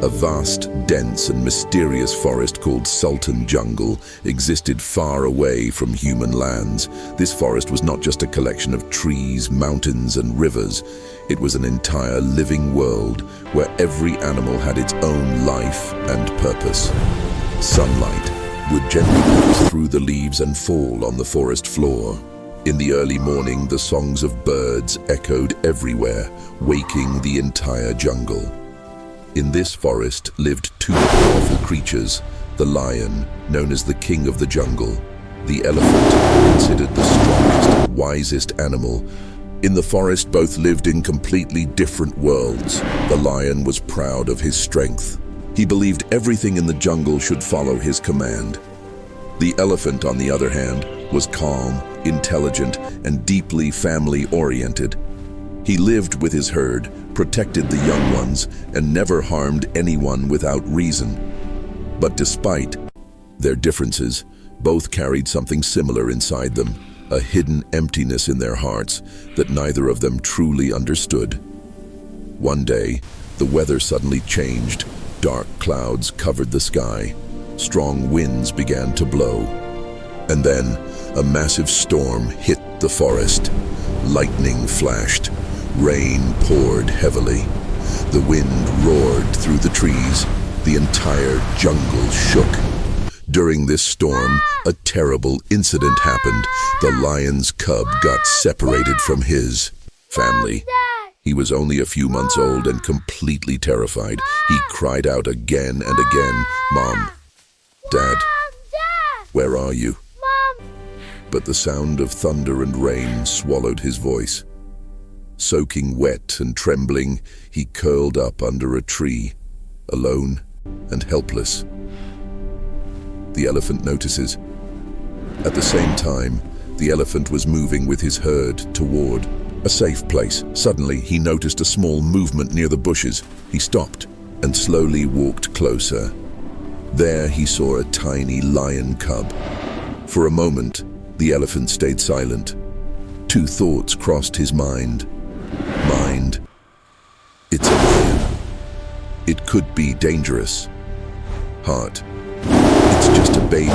A vast, dense and mysterious forest called Sultan Jungle existed far away from human lands. This forest was not just a collection of trees, mountains and rivers. It was an entire living world where every animal had its own life and purpose. Sunlight would gently pass through the leaves and fall on the forest floor. In the early morning, the songs of birds echoed everywhere, waking the entire jungle. In this forest lived two powerful creatures, the lion, known as the king of the jungle, the elephant, considered the strongest and wisest animal. In the forest, both lived in completely different worlds. The lion was proud of his strength. He believed everything in the jungle should follow his command. The elephant, on the other hand, was calm, intelligent, and deeply family-oriented. He lived with his herd, protected the young ones, and never harmed anyone without reason. But despite their differences, both carried something similar inside them, a hidden emptiness in their hearts that neither of them truly understood. One day, the weather suddenly changed. Dark clouds covered the sky. Strong winds began to blow. And then, a massive storm hit the forest. Lightning flashed. Rain poured heavily. The wind roared through the trees. The entire jungle shook. During this storm, a terrible incident happened. The lion's cub got separated from his family. He was only a few months old and completely terrified. He cried out again and again, "Mom, Dad, where are you?" But the sound of thunder and rain swallowed his voice. Soaking wet and trembling, he curled up under a tree, alone and helpless. The elephant notices. At the same time, the elephant was moving with his herd toward a safe place. Suddenly, he noticed a small movement near the bushes. He stopped and slowly walked closer. There he saw a tiny lion cub. For a moment, the elephant stayed silent. Two thoughts crossed his mind. It's a lion. It could be dangerous. Heart. It's just a baby.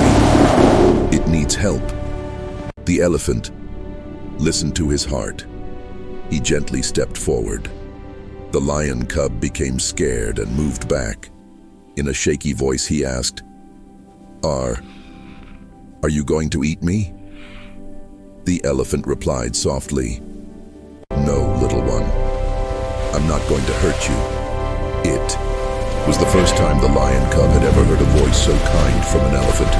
It needs help. The elephant listened to his heart. He gently stepped forward. The lion cub became scared and moved back. In a shaky voice, he asked, Are you going to eat me?" The elephant replied softly, "No, little one. I'm not going to hurt you." It was the first time the lion cub had ever heard a voice so kind from an elephant.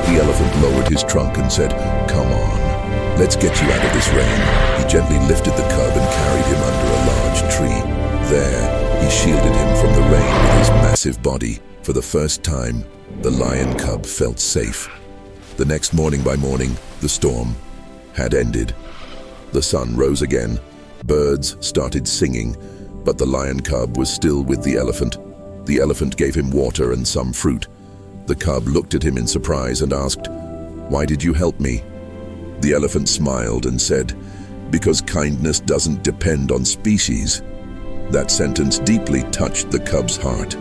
The elephant lowered his trunk and said, "Come on, let's get you out of this rain." He gently lifted the cub and carried him under a large tree. There, he shielded him from the rain with his massive body. For the first time, the lion cub felt safe. The next morning by morning, the storm had ended. The sun rose again. Birds started singing, but the lion cub was still with the elephant. The elephant gave him water and some fruit. The cub looked at him in surprise and asked, "Why did you help me?" The elephant smiled and said, "Because kindness doesn't depend on species." That sentence deeply touched the cub's heart.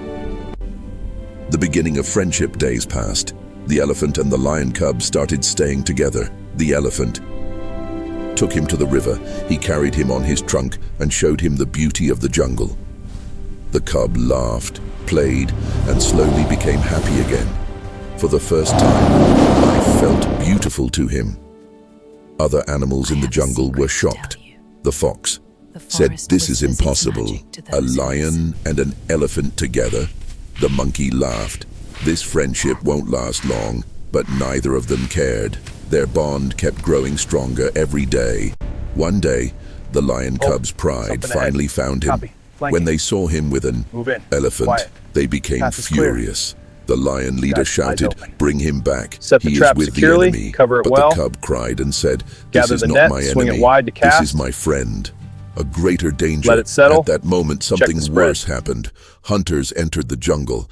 The beginning of friendship days passed. The elephant and the lion cub started staying together. The elephant took him to the river. He carried him on his trunk and showed him the beauty of the jungle. The cub laughed, played, and slowly became happy again. For the first time, life felt beautiful to him. Other animals in the jungle were shocked. The fox said, "This is impossible. A lion and an elephant together?" The monkey laughed. "This friendship won't last long," but neither of them cared. Their bond kept growing stronger every day. One day, the lion cub's pride finally found him. When they saw him with an elephant, they became furious. The lion leader shouted, "Bring him back. He is with the enemy." But the cub cried and said, "This is not my enemy. This is my friend." A greater danger. At that moment, something worse happened. Hunters entered the jungle.